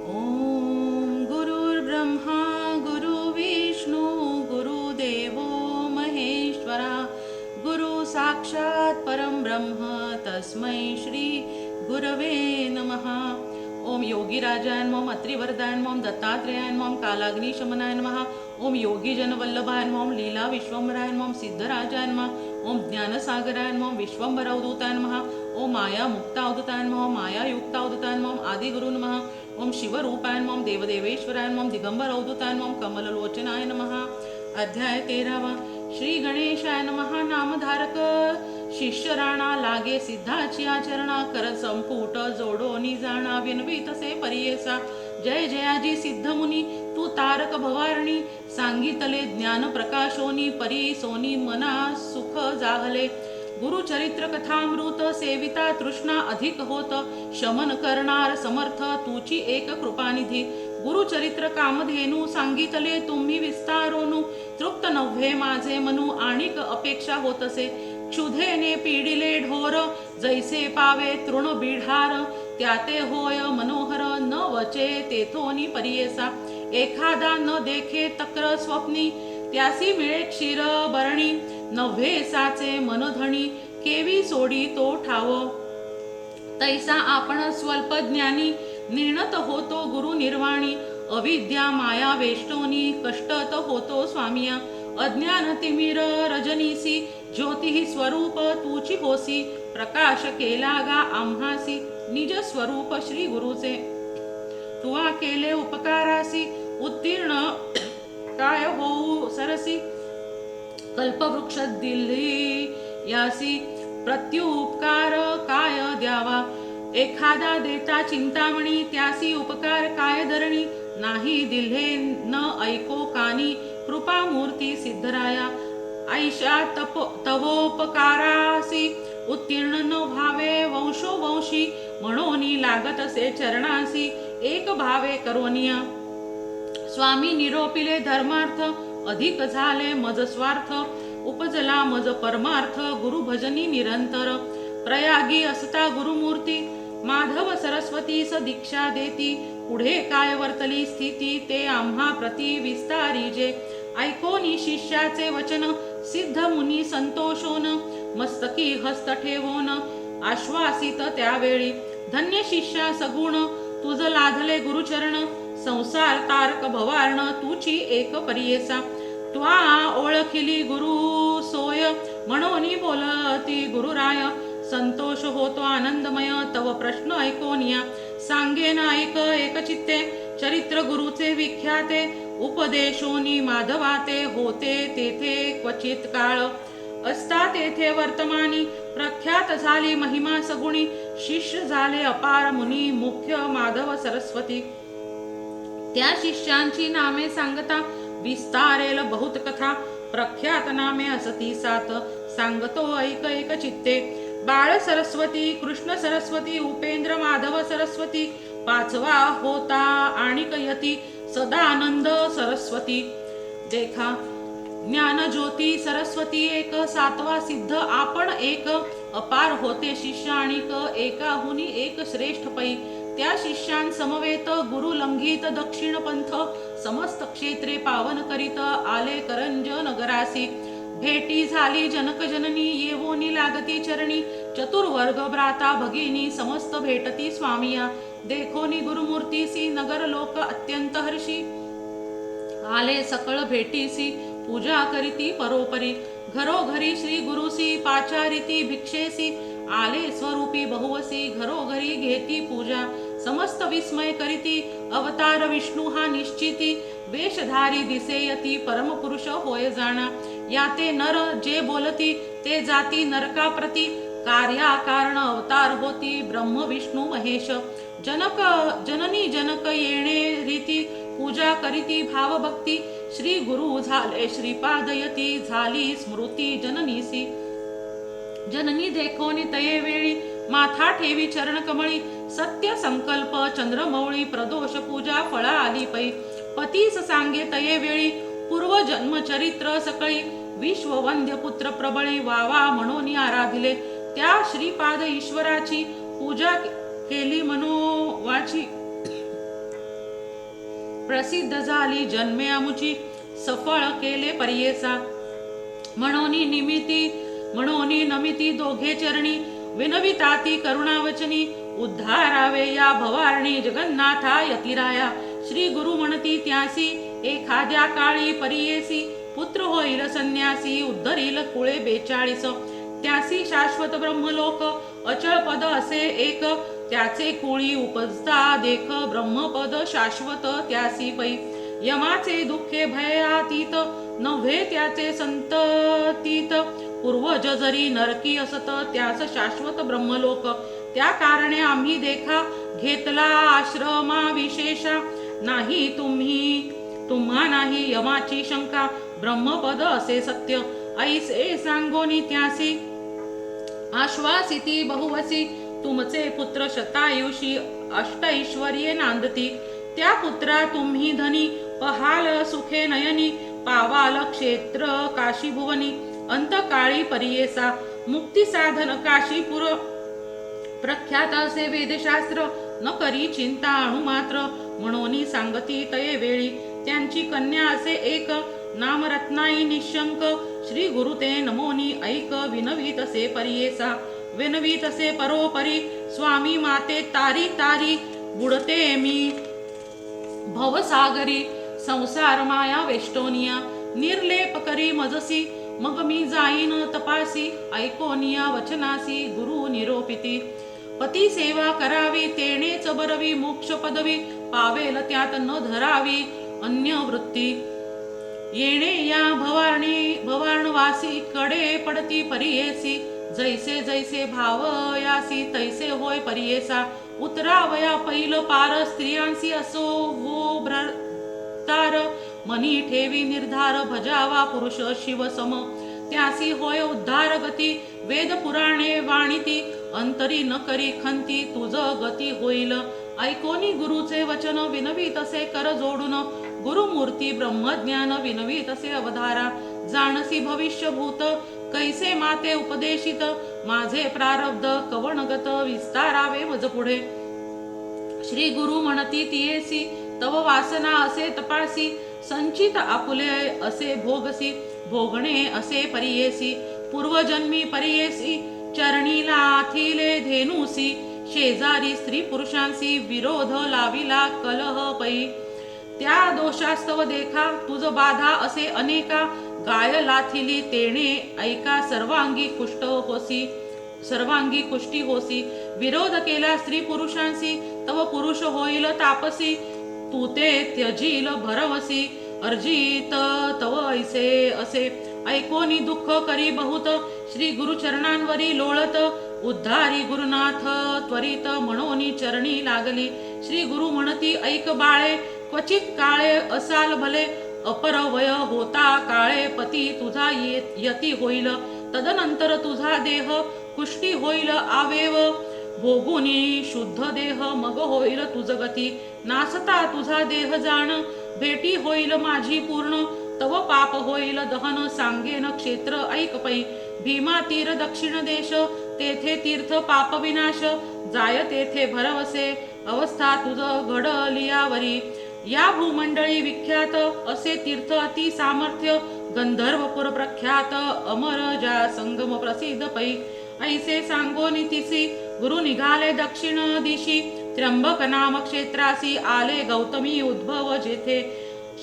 ओम गुरुर्ब्रह्मा गुरुविष्णू गुरुदेवो महेश्वरा गुरु साक्षात परम ब्रह्म तस्मै श्री गुरवे नमः. ओम योगीराजाय नमः, अत्रिवरदाय नमः, दत्तात्रेयाय नमः, कालाग्निशमनाय नमः. ओम योगीजनवल्लभाय नमः, लीला विश्वंभराय नमः, सिद्धराजाय नमः. ओम ज्ञानसागराय नमः, विश्वंभर अवधूताय नमः. ओम माया मुक्ता अवधूताय नमः, माया युक्ता अवधूताय नमः, आदिगुरु नमः. ओम शिवरूपाय नमः, देवदेवेश्वराय नमः, दिगंबर अवधूताय नमः, कमललोचनाय नमः. अध्याय 13. श्री गणेशाय नमः. नामधारक शिष्य राणा लागे सिद्धाची आचरणा कर संपुट जोडोनी जाणा विनवितसे परियेसा. जय जयाजी सिद्ध मुनी तू तारक भवारणी सांगितले ज्ञान प्रकाशोनी परी सोनी मना सुख जागले. गुरुचरित्र कथामृत सेविता तृष्णा अधिक होत शमन करणार समर्थ तुची एक कृपानिधी. गुरुचरित्र कामधेनू सांगितले तुम्ही विस्तारोनु तृप्त नव्हे माझे मनू आणिक अपेक्षा होतसे. क्षुधेने पीडिले ढोर जैसे पावे तृण बिढार त्याते होय मनोहर न वचे तेथोनी परियेसा. एखादा न देखे तक्र स्वप्नी त्यासी मिळे क्षीर बरणी नव्हे साचे मनधणी केवी सोडी तो ठाव. तैसा आपण स्वल्प ज्ञानी निर्णत होतो गुरु निर्वाणी अविद्या माया वेष्टोनी कष्टत होतो स्वामिया. अज्ञान तिमिर रजनीसी ज्योती स्वरूप तुची होसी प्रकाश केला गा आम्हासी निज स्वरूप श्री गुरुचे. तुवा केले उपकारासी उत्तीर्ण काय होऊ सरसी कल्पवृक्ष दिली यासी प्रत्युपकार काय द्यावा. एखादा देता चिंतामणी त्यासी उपकार काय धरणी नाही दिले न ऐको कानी कृपामूर्ती सिद्धराया. ऐशा तवोपकारासी उत्तीर्ण न भावे वंशोवंशी म्हणोनी लागत असे चरणासी एक भावे करोनिया. स्वामी निरोपिले धर्मार्थ अधिक झाले मज स्वार्थ उपजला मज परमार्थ गुरु भजनी निरंतर. प्रयागी असता गुरुमूर्ती माधव सरस्वती स दीक्षा देती पुढे काय वर्तली स्थिती ते आम्हा प्रति विस्तारीजे. ऐकोनी शिष्याचे वचन सिद्ध मुनी संतोषोन मस्तकी हस्त ठेवोन आश्वासित त्यावेळी. धन्य शिष्या सगुण तुझ लाधले गुरुचरण संसार तारक भवार्ण तुची एक परियेसा. त्वा ओळखिली गुरु सोय म्हणोनी बोलती गुरुराय संतोष होतो आनंदमय तव प्रश्न ऐकोनिया. सांगेन ऐक एकचित्ते चरित्र गुरुचे विख्याते उपदेशोनी माधवाते होते तेथे क्वचित काळ असता तेथे वर्तमानी प्रख्यात झाली महिमा सगुणी शिष्य झाले अपार मुनी मुख्य माधव सरस्वती. त्या शिष्यांची नामे सांगता विस्तारेल बहुत कथा प्रख्यात नामे असती सात सांगतो ऐक एक चित्ते. बाळ सरस्वती कृष्ण सरस्वती उपेंद्र माधव सरस्वती पाचवा होता आणिक यती सदानंद सरस्वती. देखा ज्ञान ज्योती सरस्वती एक सातवा सिद्ध आपण एक अपार होते शिष्य आणिक एकाहुनी एक श्रेष्ठ पै. त्या शिष्यां समवेत गुरु लंघित दक्षिण पंथ समस्त क्षेत्रे पावन करीत आले करंज नगरासी. भेटी झाली जनक जननी येवोनी लागती चरणी चतुर्वर्ग भ्राता भगिनी समस्त भेटती स्वामिया. देखोनी गुरुमूर्तीसी नगर लोक अत्यंत हर्षी आले सकळ भेटीसी पूजा करीती परोपरी. घरोघरी श्री गुरुसी पाचारिती भिक्षेसी आले स्वरूपी बहुवसी घरोघरी घेती पूजा. समस्त विस्मय करीती अवतार विष्णू हा निश्चिती वेशधारी दिसेयती परमपुरुष होय जाणा. याते नर जे बोलती ते जाती नरका प्रती कार्या कारण अवतार होती ब्रह्म विष्णू महेश. जनक जननी जनक येणे रीती पूजा करीती भावभक्ती श्री गुरु झाले श्रीपादयती झाली स्मृती जननीसी. जननी देखोनी तये वेळी माथा ठेवी चरण कमळी सत्य संकल्प चंद्रमौळी प्रदोष पूजा फळा आली पै. पतीस सांगे तये वेळी पूर्व जन्म चरित्र सकळी विश्ववंद्य पुत्र प्रबळी वावा म्हणून आराधिले. त्या श्रीपाद ईश्वराची पूजा केली मनोवाची प्रसिद्ध झाली जन्मे अमुची सफळ केले परियेसा म्हणोनी नमिती दोघे चरणी विनविताती करुणावचनी उद्धारावे या भवारणी जगन्नाथा यतिराया श्री गुरु म्हणती त्यासी एखाद्या काळी परियेसी पुत्र होईल संन्यासी उद्धरील कुळे 42 त्यासी शाश्वत ब्रह्मलोक अचळ पद असे एक त्याचे कुळी उपजता देख ब्रह्मपद शाश्वत त्यासी पै यमाचे दुःखे भयातीत नव्हे त्याचे संततीत पूर्वज जरी नरकी असत त्यास शाश्वत ब्रह्मलोक त्या कारणे आम्ही देखा घेतला आश्रमा विशेषा नाही तुम्हा नाही यमाची शंका ब्रह्मपद असे सत्य ऐसे सांगोनी त्यासी आश्वासिती बहुवसी तुमचे पुत्र शतायुषी अष्टैश्वर्ये नांदती त्या पुत्रा तुम्ही धनी पहाल सुखे नयनी पावाल क्षेत्र काशी भुवनी अंतकाळी परियेसा मुक्ती साधन काशीपुर प्रख्यात असे वेदशास्त्र न करी चिंता अणुमात्र म्हणून सांगती तये वेळी त्यांची कन्या असे एक नामरत्नाई निशंक श्री गुरु ते नमोनी ऐक विनवीत असे परियेसा विनवीत असे परोपरी स्वामी माते तारी तारी बुडते मी भवसागरी संसार माया वेष्टोनिया निर्लेप करी मजसी मग मी जाईन तपासी ऐकोनिया वचनासी गुरु निरोपिती पती सेवा करावी तेनेच बरवी मोक्ष पदवी पावेल त्यात न धरावी अन्य वृत्ती येणे या भवारणवासी कडे पडती परियेसी जैसे जैसे भावयासी तैसे होय परियेसा उतरावया पैल पार स्त्रियांसी असो वो भ्रतार मनी ठेवी निर्धार भजावा पुरुष शिव सम त्यासी होय उद्धार गती वेद पुराणे वाणिती अंतरी न करी खंती तुझ गती होईल ऐकोनी गुरुचे वचन विनवीत असे कर जोडून गुरुमूर्ती ब्रह्मज्ञान विनवीत असे अवधारा जाणसी भविष्यभूत कैसे माते उपदेशित माझे प्रारब्ध कवणगत विस्तारावे मज पुढे श्री गुरु म्हणती तियेसी तव वासना असे तपासी संचित आपुले असे भोगसी भोगणे असे परियेसी पूर्वजन्मी परियेसी चरणीला आथिले धेनुसी शेजारी स्त्री पुरुषांसी विरोध लाविला कलह पै त्या दोषास्तव देखा तुझ बाधा असे अनेका गाय लाथिली तेणे ऐका सर्वांगी कुष्टी होसी विरोध केला स्त्री पुरुषांसी तव पुरुष होईल तापसी तू ते त्यजील भरवसी अर्जित तव ऐसे असे ऐकोनी दुःख करी बहुत श्री गुरुचरणांवरी लोळत उद्धारी गुरुनाथ त्वरित म्हणोनी चरणी लागली श्री गुरु म्हणती ऐक बाळे क्वचित काळे असाल भले अपरवय होता काळे पती तुझा यती होईल तदनंतर तुझा देह कुष्टी होईल आवेव भोगुनी शुद्ध देह मग होईल तुझ गती नासता तुझा देह जाण भेटी होईल माझी पूर्ण तव पाप होईल दहन सांगेन क्षेत्र ऐक पै भीमा तीर दक्षिण देश तेथे तीर्थ पाप विनाश जाय तेथे भरवसे अवस्था तुझ घडलियावरी या भूमंडळी विख्यात असे तीर्थ अति सामर्थ्य गंधर्वपुर प्रख्यात अमर जा संगम प्रसिद्ध पै ऐसे सांगोनी तिसी गुरु निघाले दक्षिण दिशी त्र्यंबक नाम क्षेत्रासी आले गौतमी उद्भव जेथे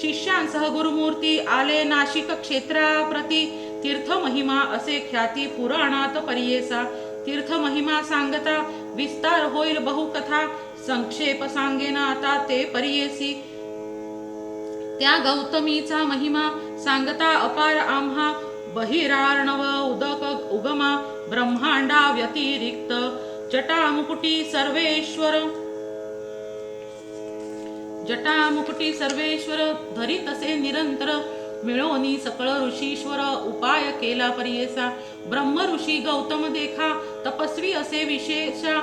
शिष्यांसह गुरुमूर्ती आले नाशिक क्षेत्राप्रती तीर्थ महिमा असे ख्याती पुराणात परियेसा तीर्थ महिमा सांगता विस्तार होईल बहुकथा संक्षेप सांगेना आता ते परियेसी त्या गौतमीचा महिमा सांगता अपार आम्हा बहिरार्णव उदक उगमा ब्रह्मांडा व्यतिरिक्त जटामुकुटी सर्वेश्वर धरित असे निरंतर मिळोनी सकळ ऋषीश्वर उपाय केला परियेसा ब्रह्म ऋषी गौतम देखा तपस्वी असे विशेषा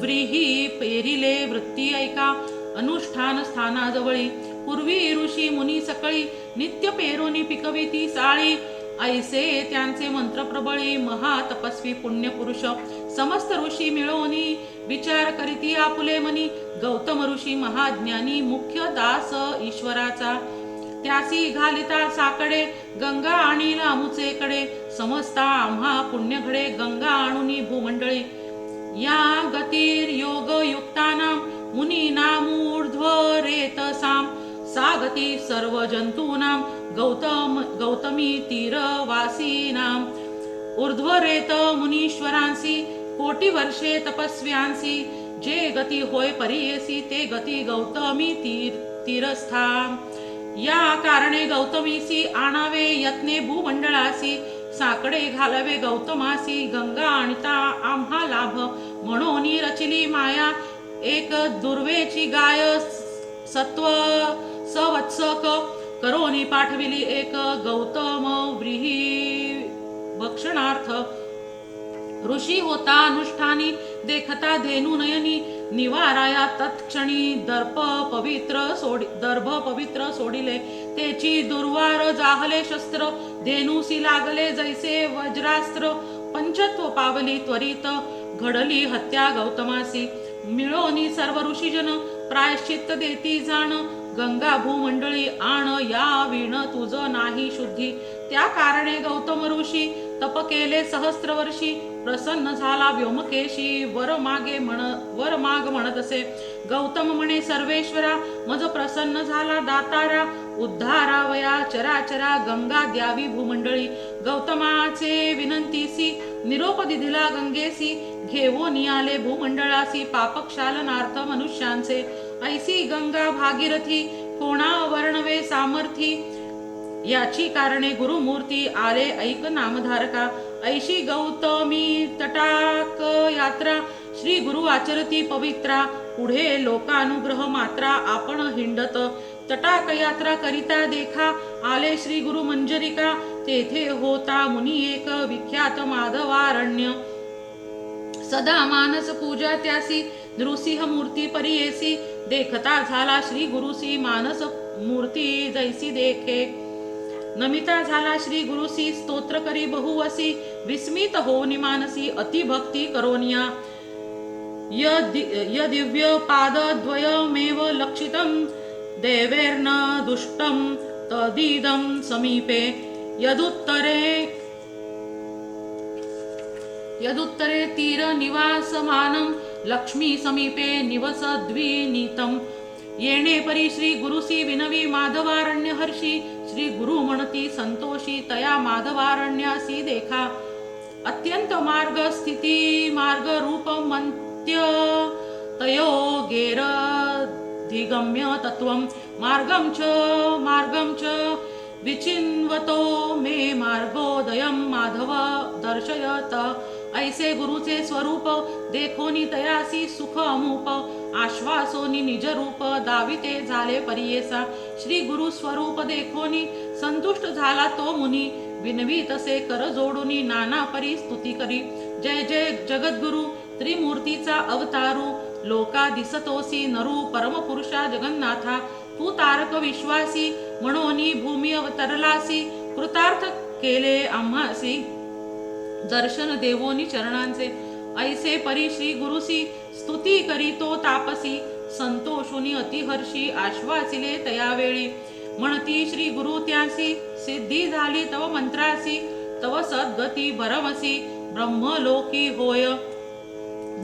व्रीही पेरिले वृत्ती ऐका अनुष्ठान स्थानाजवळी पूर्वी ऋषी मुनी सकळी नित्य पेरोनी पिकविती साळी ऐसे त्यांचे मंत्र प्रबळी महातपस्वी पुण्यपुरुष समस्त ऋषी मिळोनी विचार करीती आपुले मनी गौतम ऋषी महाज्ञानी मुख्य दास ईश्वराचा त्यासी घालिता साकडे गंगा आणीला अमुचेकडे समजता आम्हा पुण्यघडे गंगा आणुनी भूमंडळी या गतीर योग युक्तानां मुनीनामूर्ध्व रेतसाम सागती सर्व जंतूनां गौतमी तीरवासीनां ऊर्ध्वरेत मुनीश्वरांसी कोटी वर्षे तपस्व्यांसी जे गती होय परियेसी ते गती गौतमी तीरस्था या कारणे गौतमीसी आणावे यत्ने भूमंडळासी साकडे घालावे गौतमासी गंगा आणता आम्हा लाभ म्हणून रचिली माया एक दुर्वेची गाय सत्व सवत्सक करोनी पाठविली एक गौतम व्रीही भक्षणार्थ ऋषी होता अनुष्ठानी देखता धेनु नयनी निवाराया तत्क्षणी दर्भ पवित्र सोडिले तेची दुर्वार जाहले शस्त्र धेनुसी लागले जैसे वज्रास्त्र पंचत्व पावली त्वरित घडली हत्या गौतमासी मिळोनी सर्व ऋषीजन प्रायश्चित्त देती जाण गंगा भूमंडळी आण या विण तुझ नाही शुद्धी त्या कारणे गौतम ऋषी तप केले सहस्त्र वर्षी प्रसन्न झाला व्योमकेशी वर माग म्हणत असे गौतम म्हणे सर्वेश्वरा मज प्रसन्न झाला दातारा उद्धारावया चराचरा गंगा द्यावी भूमंडळी गौतमाचे विनंतीसी निरोप दिला गंगेसी घेऊन आले भूमंडळासी पापक्षालनार्थ मनुष्यांचे ऐसी गंगा भागीरथी कोणा वर्णवे सामर्थी याची कारणे गुरुमूर्ती आले ऐक नामधारका ऐशी गौतमी तटाक यात्रा श्री गुरु आचरती पवित्रा पुढे लोकानुग्रह मात्रा आपण हिंडत तटाक यात्रा करिता देखा आले श्री गुरु मंजरिका तेथे होता मुनी एक विख्यात माधवारण्य सदा मानस पूजा त्यासी नृसिंह मूर्ती परियेसी देखता झाला श्री गुरुसी मानस मूर्ती जैसी देखे नमिता झाला श्री गुरुसी स्तोत्र करी बहुवसी विस्मित होनी मानसी अतिभक्ती करोनिया य दिव्य पादद्वयमेव लक्षितं देवेर्न दुष्टं तदिदं समीपे यदुत्तरे तीर निवासमानं लक्ष्मी समीपे निवसद्विनीतं येणे परी श्री गुरुसी विनवी माधवारण्य हर्षी श्री गुरु म्हणती संतोषी तया माधवारण्यासी देखा अत्यंत मार्ग स्थिती मार्ग रूप मंत्य तयो गेर धिगम्य तत्वं मार्गं च विचिन्वतो मे मार्गोदयं माधव दर्शयत ऐसे गुरुचे स्वरूप देखोनी तयासी सुख अमूप आश्वासोनी निज रूप दाविते झाले परियेसा श्री गुरु स्वरूप देखोनी संतुष्ट झाला तो मुनी विनवी तसे कर जोडूनी नाना परी स्तुती करी जय जय जगद्गुरु त्रिमूर्तीचा अवतारू लोका दिसतोसी नरू परमपुरुषा जगन्नाथा तू तारक विश्वासी म्हणोनी भूमी अवतरलासी कृतार्थ केले आम्हासी दर्शन देवोनी चरणांचे ऐसे परी श्री गुरुसी स्तुती करीतो तापसी संतोषुनी अतिहर्षी आश्वासिले तयावेळी म्हणती श्री गुरु त्यासी सिद्धी झाली तव मंत्रासी तव सद्गती भरमसी ब्रह्मलोकी होय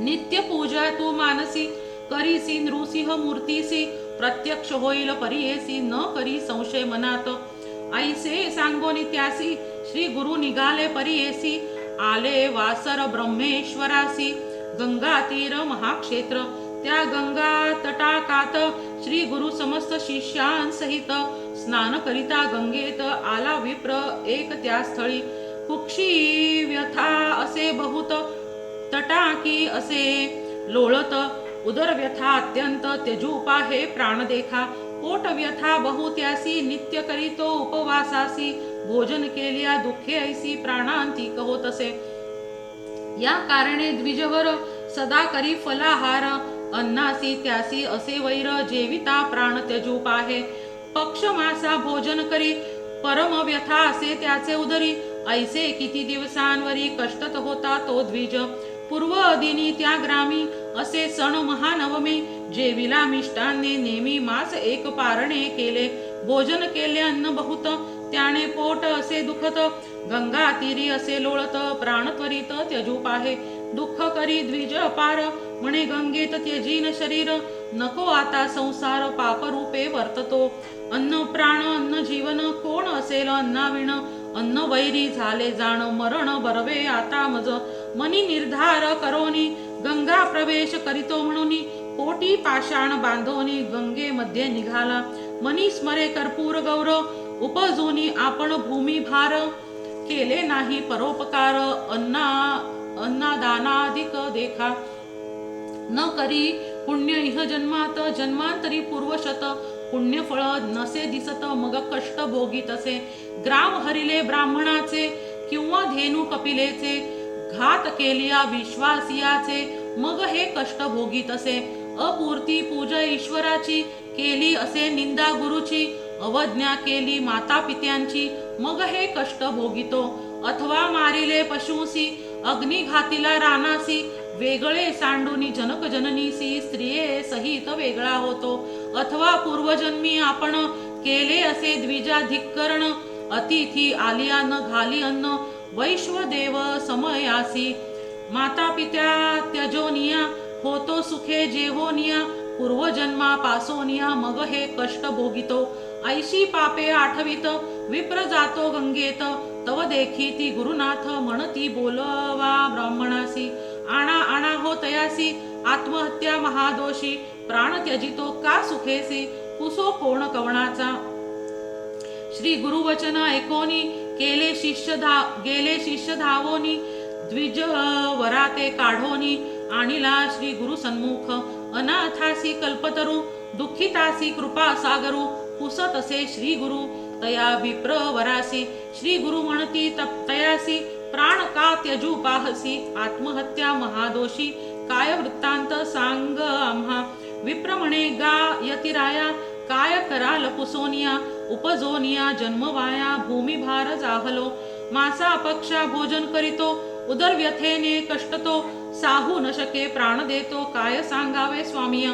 नित्य पूजा तू मानसी करीसी नृसिंह मूर्तीसी प्रत्यक्ष होईल परियेसी न करी संशय मनात ऐसे सांगोनी त्यासी श्री गुरु निघाले परियेसी आले वासर ब्रह्मेश्वरासी गंगा तीर महाक्षेत्र त्या गंगा तटाकात श्री गुरु समस्त शिष्यांसहित स्नान करिता गंगेत आला विप्र एक त्या स्थळी कुक्षी व्यथा असे बहुत तटाकी असे लोळत उदर व्यथा अत्यंत त्यजूपा हे प्राण देखा पोट व्यथा बहुत्यासी नित्य करीतो उपवासासी भोजन केल्या दुःखे ऐसी प्राणांतिक होत असे या कारणे द्विजवर सदा करी फलाहार अन्नासी त्यासी असे वैर जेविता प्राण त्यजूप आहे पक्ष मासा भोजन करी परम व्यथा असे त्याचे उदरी ऐसे किती दिवसांवरी कष्टत होता तो द्विज पूर्व अदिनी त्या ग्रामी असे सण महानवमी जेविला मिष्टांनी नेमी मास एक पारणे केले भोजन केले अन्न बहुत त्याने पोट असे दुखत गंगा तीरी असे लोळत प्राण त्वरित त्यजू पाहे दुःख करी द्विज अपार म्हणे गंगेत त्यजीन शरीर नको आता संसार पाप रूपे वर्ततो अन्न प्राण अन्न जीवन कोण असेल अन्नाविण अन्न वैरी झाले जाण मरण बरवे आता मज मनी निर्धार करोनी गंगा प्रवेश करीतो म्हणून पोटी पाषाण बांधोनी गंगे मध्ये निघाला मनी स्मरे कर्पूर गौरव उपजोनी आपण भूमी भार केले नाही परोपकार अन्नादानाधिक देखा न करी पुण्य इह जन्मात जन्मांतरी पूर्वशत पुण्य फळ नसे दिसत मग कष्ट भोगीत असे ग्राम हरिले ब्राह्मणाचे किंवा धेनु कपिलेचे घात केलिया विश्वासियाचे मग हे कष्ट भोगीत असे अपूर्ती पूजा ईश्वराची केली असे निंदा गुरुची अवज्ञा केली माता पित्यांची मग हे कष्ट भोगितो अथवा मारिले पशुसी अग्नी घातीला रानासी वेगळे सांडूनी जनक जननीसी स्त्रिये सहित वेगळा होतो अथवा पूर्वजन्मी आपण केले असे द्विजाधिकरण अतिथी आलिया न घाली अन्न वैश्वदेव समयासी माता पित्या त्यजोनिया होतो सुखे जेवोनिया पूर्वजन्मा पासोनिया मग हे कष्ट भोगितो ऐशी पापे आठवित विप्र जातो गंगेत तव देखी ती गुरुनाथ म्हणती बोलवा ब्राह्मणासी आणा आणा हो तयासी आत्महत्या महादोषी प्राण त्यजितो का सुखेसी कुसो कोण कवणाचा श्री गुरुवचन ऐकोनी गेले शिष्य धावोनी द्विज वराते काढोनी आणिला श्री गुरु सन्मुख अनाथासी कल्पतरू दुःखितासी कृपा सागरू पुसत असे श्री गुरु तया विप्र वरासी श्री गुरु म्हणती तयासी प्राण का त्यजू पाहसी आत्महत्या महादोषी काय वृत्तांत सांग आम्हा विप्र म्हणे गा यतिराया काय कराल पुसोनिया उपजोनिया जन्मवाया भूमिभार जाहलो मासा अपक्षा भोजन करीतो उदर व्यथेने कष्टतो साहू न शके प्राण देतो काय सांगावे स्वामिया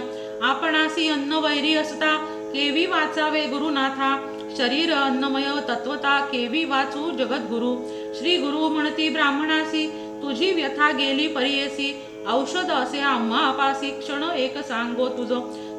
आपणासी अन्न वैरी असता केवी वाचावे गुरुनाथा शरीर अन्नमय तत्वता केवी वाचू जगद्गुरु श्री गुरु म्हणती ब्राह्मणासी तुझी व्यथा गेली परियेसी औषध असे आम्हा अपासी क्षण एक सांगो तुझ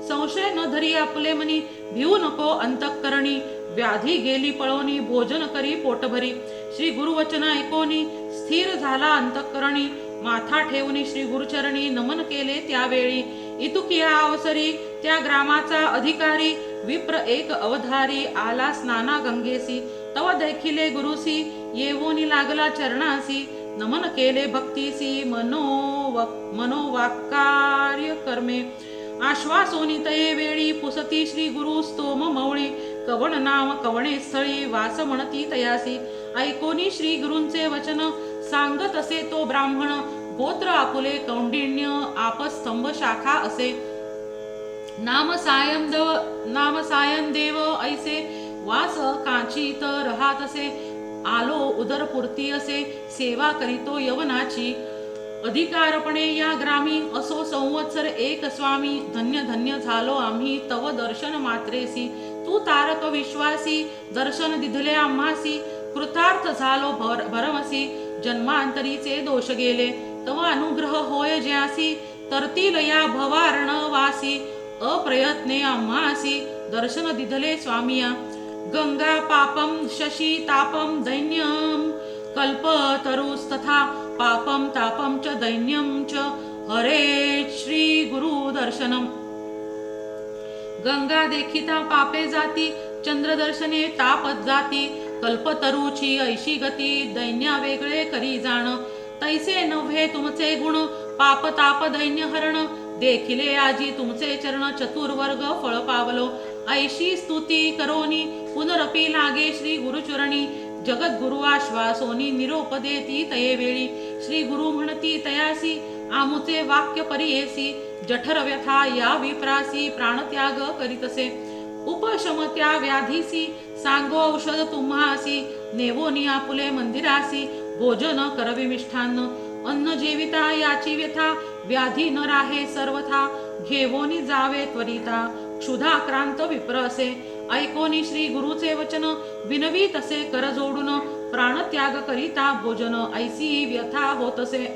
संशय न धरी आपले मनी भिवू नको अंतःकरणी व्याधी गेली पळोनी भोजन करी पोटभरी श्री गुरुवचन ऐकोनी स्थिर झाला अंतःकरणी माथा ठेवून श्री गुरुचरणी नमन केले त्यावेळी इतुकिया अवसरी त्या ग्रामाचा अधिकारी विप्र एक अवधारी आला स्नाना गंगेसी तव देखिले गुरुसी येवोनी लागला चरणासी नमन केले भक्तीसी मनोवाक्कार्य कर्मे आश्वासोनी तये वेळी पुसती श्री गुरु स्तोम मवळी कवण नाम कवणे स्थळी वास म्हणती तयासी ऐकोनी श्री गुरूंचे वचन सांगत असे तो ब्राह्मण गोत्र आपुले कौंडिण्य आपस्तंभ शाखा असे नाम सायं देव ऐसे वास कांचित राहत असे आलो उदरपूर्ती असे सेवा करीतो यवनाची अधिकारपणे या ग्रामी असो संवत्सर एक स्वामी धन्य धन्य झालो आम्ही तव दर्शन मात्रेसी तू तारक विश्वासी दर्शन दिधले आम्हासी कृतार्थ झालो भरमसी जन्मांतरीचे दोष गेले तव अनुग्रह होय ज्यासी तरतील या भवार्णवासी अप्रयत्ने आम्हासी दर्शन दिधले स्वामिया गंगा पापम शशी तापम दैन्यम कल्पतरुस्तथा पापम तापम च दैन्यम च हरे श्री गुरु दर्शनम गंगा देखिता पापे जाती चंद्र दर्शने तापत जाती कल्पतरुची ऐशी गती दैन्या वेगळे करी जाण तैसे नव्हे तुमचे गुण पाप ताप दैन्य हरण देखिले आजी तुमचे चरण चतुर्वर्ग फळ पावलो ऐशी स्तुती करोनी पुनरपी लागे श्री गुरुचरणी जगद्गुरु आश्वासोनी निरोप देती तये वेळी श्री गुरु म्हणती तयासी आमुचे वाक्य परियेसी जठर व्यथा या विप्रासी प्राणत्याग करीतसे उपशम त्या व्याधीसी सांगो औषध तुम्हासी नेवोनी आपुले मंदिरासी भोजन करवी मिष्ठान्न अन्न जेविता याची व्यथा व्याधी न राहे सर्वथा घेवोनी जावे त्वरिता क्षुधा क्रांत विप्र असे ऐकोनी श्री गुरुचे वचन विनवी तसे कर जोडून प्राणत्याग करिता भोजन ऐसी व्यथा होतसे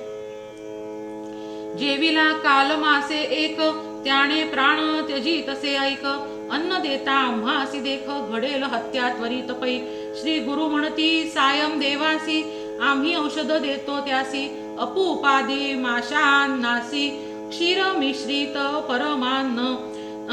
जेविला काल मासे एक त्याने प्राण त्यजी तसे ऐक अन्न देता आम्हासी देख घडेल हत्या त्वरित पै श्री गुरु म्हणती सायम देवासी आम्ही औषध देतो त्यासी अपूपादी माशान्नासी क्षीर मिश्रित परमान्न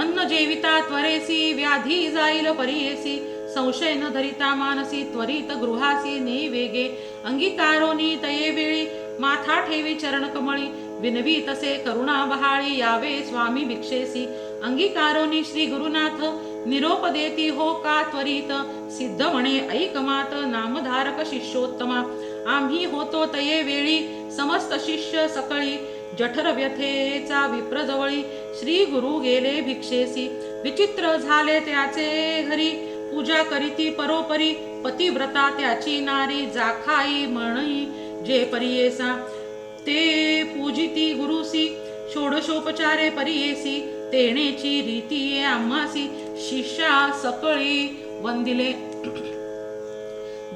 अन्न जेविता त्वरेसी व्याधी जाईल परियेसी संशय न धरिता मानसी त्वरित गृहासी ने वेगे अंगीकारोनी तये वेळी माथा ठेवी चरण कमळी विनवी तसे करुणा बहाळी यावे स्वामी भिक्षेसी अंगीकारोनी श्री गुरुनाथ निरोप देती हो का त्वरित सिद्ध म्हणे ऐक मात नामधारक शिष्योत्तमा आम्ही होतो तये वेळी समस्त शिष्य सकळी जठर व्यथेचा विप्रजवळी श्री गुरु गेले भिक्षेसी विचित्र झाले त्याचे घरी पूजा करीती परोपरी पतिव्रता त्याची नारी जाखाई म्हणई जे परियेसा ते पूजिती गुरुसी षोडशोपचारे परियेसी तेणेची रीती ये आम्हासी शिष्या सकळी वंदिले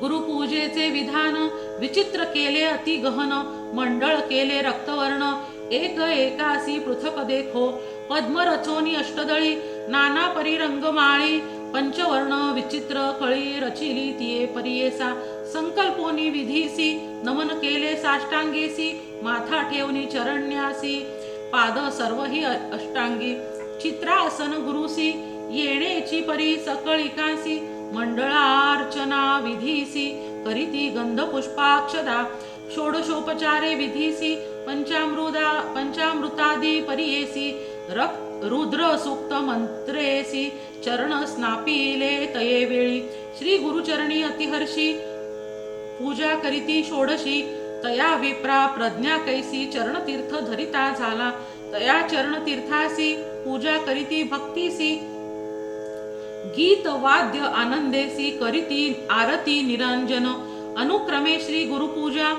गुरुपूजेचे विधान विचित्र केले अति गहन मंडळ केले रक्तवर्ण एक एकासी पृथक देखो पद्म रचोनी अष्टदळी नाना परिरंग माळी पंचवर्ण विचित्र कळी रचिली तिये परियेसा संकल्पोनी विधीसी नमन केले साष्टांगेसी माथा ठेवनी चरण्यासी पाद सर्व ही अष्टांगी चित्रासन गुरुसी येणेची परी सकळिकासी मंडळार्चना विधीसी करीती गंध पुष्पाक्षदा षोडशोपचारे विधीसी पंचामृतादी परियेसी रुद्र सूक्त मंत्रेसी चरण स्नापिले तये वेळी श्री गुरुचरणी अतिहर्षी पूजा करीती षोडशी तया विप्रा प्रज्ञा कैसी चरणतीर्थ धरिता झाला तया चरणतीर्थासी पूजा करीती भक्तीसी गीत वाद्य आनंदेसी करीती आरती निरंजन अनुक्रमे श्री गुरुपूजा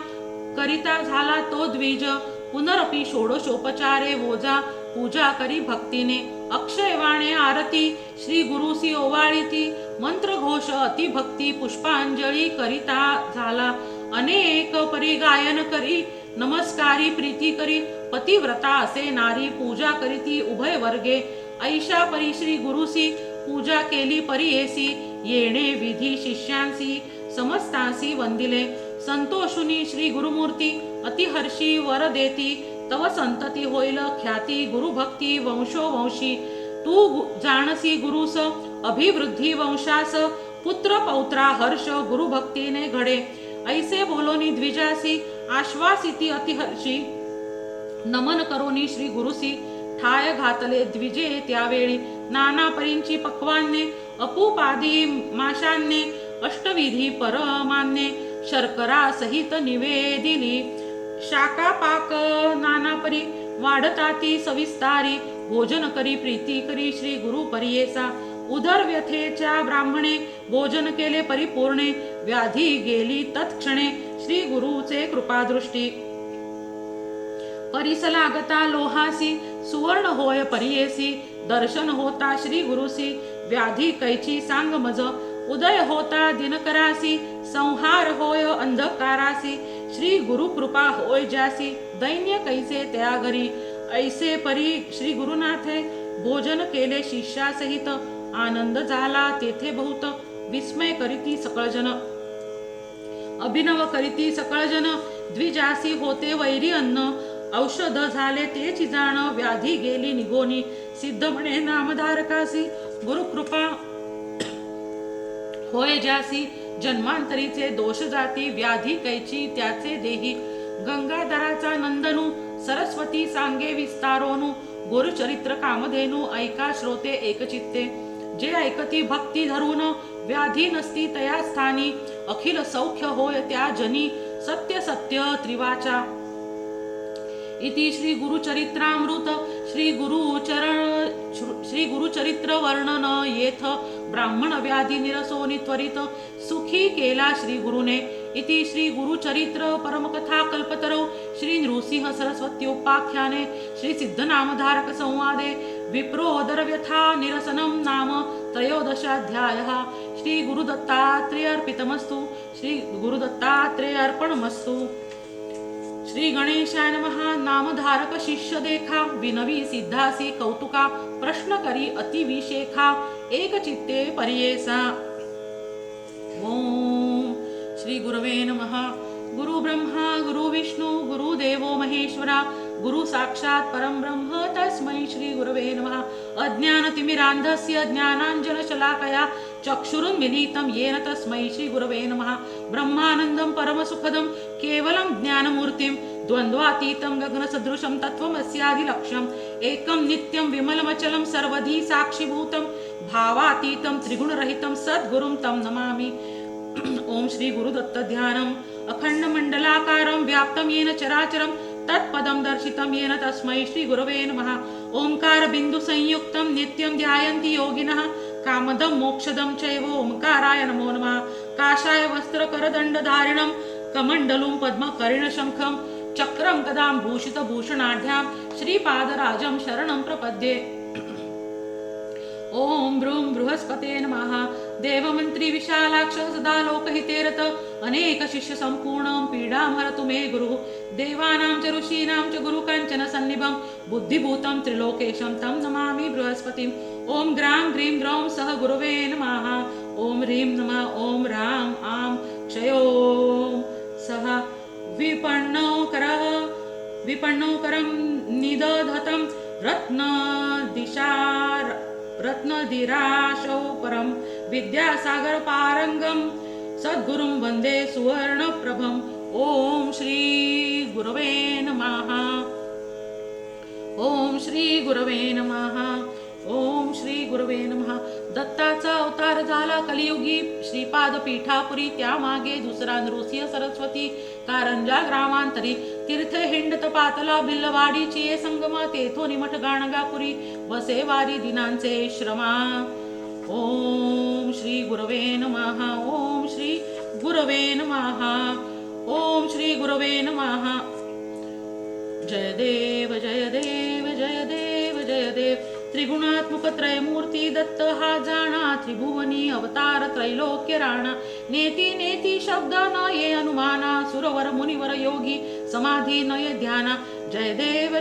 करिता झाला तो द्विज पुनरपि षोडशोपचारे वोजा पूजा करी भक्तीने अक्षयवाणे आरती श्री गुरुसी ओवाळीती मंत्र घोष अति भक्ती पुष्पांजली करिता झाला अनेक परी गायन करी नमस्कारी प्रीती करी पतिव्रता असे नारी पूजा करीती उभय वर्गे ऐशा परी श्री गुरुसी पूजा केली परियेसी येणे विधी शिष्यांसी समस्तांसी वंदिले संतोषुनी श्री गुरुमूर्ती अतिहर्षी वर देती तव संतती होईल ख्याती गुरुभक्ती वंशोवंशी तू जाणसी गुरुस अभिवृद्धी वंशास पुत्र पौत्रा हर्ष गुरुभक्तीने घडे ऐसे बोलोनी द्विजासी आश्वासिती अतिहर्षी नमन करोनी श्री गुरुसी ठाय घातले द्विजे त्यावेळी नाना परींची पक्वान्ने अपूपादी माशांने अष्टविधी परमान्ने शर्करा सहित निवेदिली शाका पाक नाना परी वाढताती सविस्तारी भोजन करी प्रीती करी श्री गुरु परियेसा उदर व्यथेच्या ब्राह्मणे भोजन केले परिपूर्णे व्याधी गेली तत्क्षणे श्री गुरुचे कृपादृष्टी परिसलागता लोहासी सुवर्ण होय परियेसी दर्शन होता श्री गुरुसी व्याधी कैची सांग मज उदय होता दिनकरासी संहार होय अंधकारासी श्री गुरु कृपा होय जासी दैन्य कैसे त्या घरी ऐसे परी श्री गुरुनाथे भोजन केले शिष्यासहित आनंद झाला तेथे बहुत विस्मय करीती सकळजन अभिनव करीती सकळजन द्विजासी होते वैरी अन्न औषध झाले तेची जाण व्याधी गेली निगोनी सिद्ध म्हणे नामधारकासी गुरुकृपा होय ज्यासी जन्मांतरीचे दोष जाती व्याधी कैची त्याचे देही गंगाधराचा नंदनू सरस्वती सांगे विस्तारोनु गुरुचरित्र कामधेनु ऐका श्रोते एकचित्ते जे ऐकती भक्ती धरून व्याधी नसती तया स्थानी अखिल सौख्य होय त्या जनी सत्य सत्य त्रिवाचा इति श्री गुरुचरित्रामृत श्री गुरुचरित्र वर्णन येथ ब्राह्मण व्याधी निरसोनी त्वरित सुखी केला श्री गुरुने इति श्री गुरुचरित्र परमकथा कल्पतरो श्री नृसिंह सरस्वत्योपाख्याने श्री सिद्धनामधारक संवादे विप्रोदर व्यथा निरसनम नाम त्रयोदशाध्यायः। श्री गुरुदत्तात्रेय अर्पितमस्तु। श्री गुरुदत्तात्रेय अर्पणमस्तु। श्री गणेशाय नमः। नामधारक शिष्य देखा विनवी सिद्धासी कौतुका प्रश्न करी अति विशेखा एक चित्ते परियेसा। ओम श्री गुरवे नमः। गुरु ब्रह्मा गुरु विष्णु गुरु देवो महेश्वरा गुरु साक्षात् परम ब्रह्म तस्मै श्री गुरवे नमः। अज्ञानतिमिरान्धस्य ज्ञानाञ्जनशलाकया चक्षुरुन्मीलितं येन तस्मै श्री गुरवे नमः। ब्रह्मानन्दं परमसुखदं केवलं ज्ञानमूर्तिं द्वन्द्वातीतं गगनसदृशं तत्त्वमस्यादिलक्ष्यम् एकं नित्यं विमलमचलं सर्वधी साक्षिभूतं भावातीतं त्रिगुणरहितं सद्गुरुं तं नमामि। ओम श्री गुरुदत्त ध्यानम् अखण्डमण्डलाकारं व्याप्तं येन चराचरं तत्पदं दर्शितं येन तस्मै श्री गुरवे नमः। ओंकार बिंदु संयुक्तं नित्यं ध्यायन्ति योगिनः कामदं मोक्षदं चैव ओंकाराय नमो नमः। काषाय वस्त्रकरदण्डधारिणं कमण्डलुं पद्मकर्णशङ्खं चक्रं गदां भूषितभूषणाढ्यां श्रीपादराजं शरणं प्रपद्ये। ओम ब्रूं बृहस्पते नमः। देवमंत्री विशालाक्ष सदा लोकहिते रत अनेक शिष्य संपूर्णं पीडां हरतु मे गुरुः। देवानां च ऋषीणां च गुरु काञ्चन सन्निभं बुद्धिभूतं त्रिलोकेशं तं नमामि बृहस्पतिम्। ओम ग्रां ग्रीं ग्रौं सह गुरवे नमः। ओम ह्रीं नमः। ओम रां आं क्षयो सह विपण्णोकरं निदधतं रत्नदिराशौ परं विद्यासागर पारंगम सद्गुरुं वन्दे सुवर्णप्रभम्। ओम श्री गुरवे नमः। ओम श्री गुरवे नमः। ओम श्री गुरवे नमः। दत्ताचा अवतार झाला कलियुगी श्रीपाद पीठापुरी त्यामागे दुसरा नृसिंह सरस्वती कारंजा ग्रामांतरी तीर्थे हिंडत पातला भिल्लवाडीची ये संगमा तेथोनी मठ गाणगापुरी वसे वारी दिनांचे श्रमा। ओम श्री गुरवे नमः। ओम श्री गुरवे नमः। ओम श्री गुरवे नमः। जय देव जय देव जय देव जय देव। त्रिगुणात्मक त्रयमूर्ती दत्त हा जाणा त्रिभुवनी अवतार त्रैलोक्य राणा। नेती नेती शब्द न ये अनुमाना सुरवर मुनिवर योगी समाधी नय ध्याना। जय देव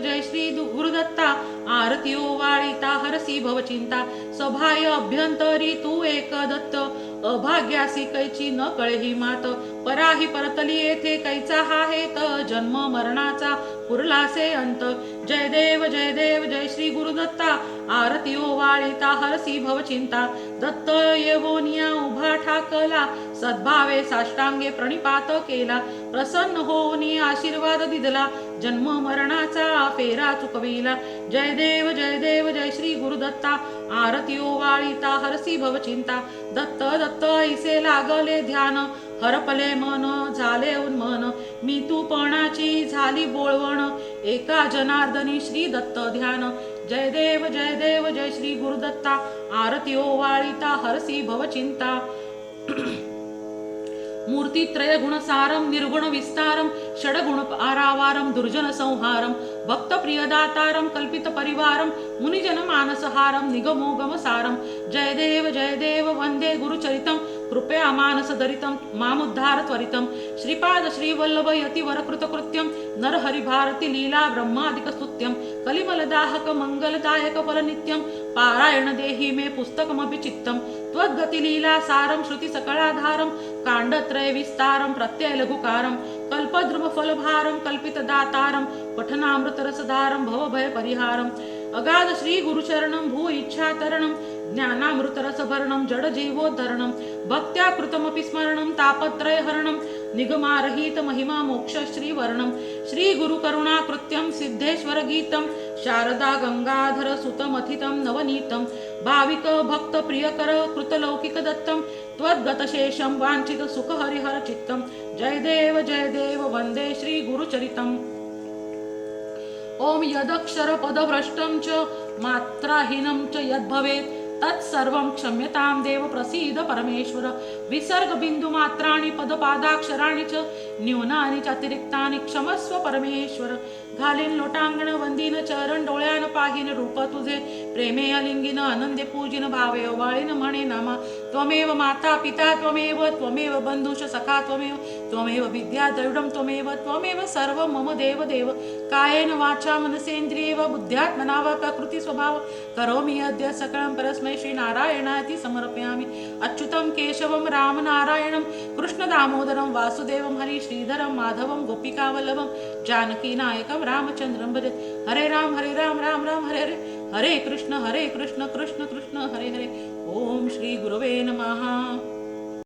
जय श्री गुरुदत्ता आरती ओवाळिता हरसी भवचिंता। सभाय अभ्यंतरी तू एक दत्त अभाग्यासी कैची न कळे ही मात। पराही परतली येथे कैचा हा हेत जन्म मरणाचा पुरलासे अंत। जय देव जय श्री गुरुदत्ता आरती ओवाळिता हरसी भवचिंता। दत्त येवोनिया उभा ठाकला सद्भावे साष्टांगे प्रणिपात केला। प्रसन्न होऊनी आशीर्वाद दिदला जन्म मरणाचा फेरा चुकविला। जय देव जय श्री गुरुदत्ता आरती ओवाळिता हरसी भवचिंता। दत्त दत्त ऐसे लागले ध्यान हरपले मन झाले उन्मन। मी तू पणाची झाली बोळवण एका जनार्दनी श्री दत्त ध्यान। जय देव जय श्री गुरुदत्ता आरती ओवाळिता हरसी भवचिंता। मूर्तित्रय गुणसारं निर्गुण विस्तारं षड्गुण आरावारं दुर्जन संहारं भक्त प्रियदातारं कल्पित परिवारं मुनिजन मानसहारं निगमोगम सारं। जय देव वंदे गुरुचरितं कृपया मानसदरितं मामुद्धार त्वरितं। श्रीपाद श्रीवल्लभ यतिवर कृतकृत्यं नरहरि भारती लीला ब्रह्मादिक स्तुत्यं। कलिमलदाहक मंगलदायक फलनित्यं पारायण देहि मे पुस्तकमपि चित्तं। त्वद्गति लीला सारं श्रुति सकलाधारं काण्डत्रय विस्तारं प्रत्यय लघुकारं। कल्पद्रुम फलभारं कल्पित दातारं पठनामृत रसधारं भवभय परिहारं। अगाध श्री गुरुचरणं भू इच्छातरणं ज्ञानामृत रसभरणं जड जीवोद्धरणं। भक्त्या कृतमपि स्मरणं तापत्रय हरणं निगमारहित महिमा मोक्ष श्रीवर्णं। श्री गुरु करुणा कृत्यं सिद्धेश्वर गीतं शारदा गंगाधर सुतमथितं नवनीतं। भाविक भक्त प्रियकर कृतलौकिक दत्तं त्वद्गत शेषं वांछित सुख हरिहर चित्तं। जय देव वंदे श्री गुरुचरितम्। ओम यदक्षर पदभ्रष्टं च मात्राहीनं च यद्भवेत् तत्सर्वं क्षम्यतां देव प्रसीद परमेश्वर। विसर्ग बिंदु मात्राणि पद पादाक्षराणि च न्यूनानि च अतिरिक्तानि क्षमस्व परमेश्वर. घालीन लोटांगण वंदीन चरण डोळ्यान पाहीन रूप तुझे. प्रेमे अलिंगिन आनंदे पूजिन भावे ओवाळीन म्हणे नामा. त्वमेव माता पिता त्वमेव बंधुश सखा त्वमेव विद्या द्रविडं त्वमेव सर्व मम देव देव. कायेन वाचा मनसेंद्रियेव बुद्ध्यात्मना वा प्रकृती स्वभाव करोमि अद्य सकलं परस्मै श्री नारायणाति समर्पयामि. अच्युतं केशवं राम नारायणं कृष्ण दामोदरं वासुदेवं हरि श्रीधरं माधवं गोपिकावल्लभं जानकी नायकं रामचंद्रं भजे. हरे राम राम राम हरे हरे. हरे कृष्ण कृष्ण कृष्ण हरे हरे. ओम श्री गुरवे नमः.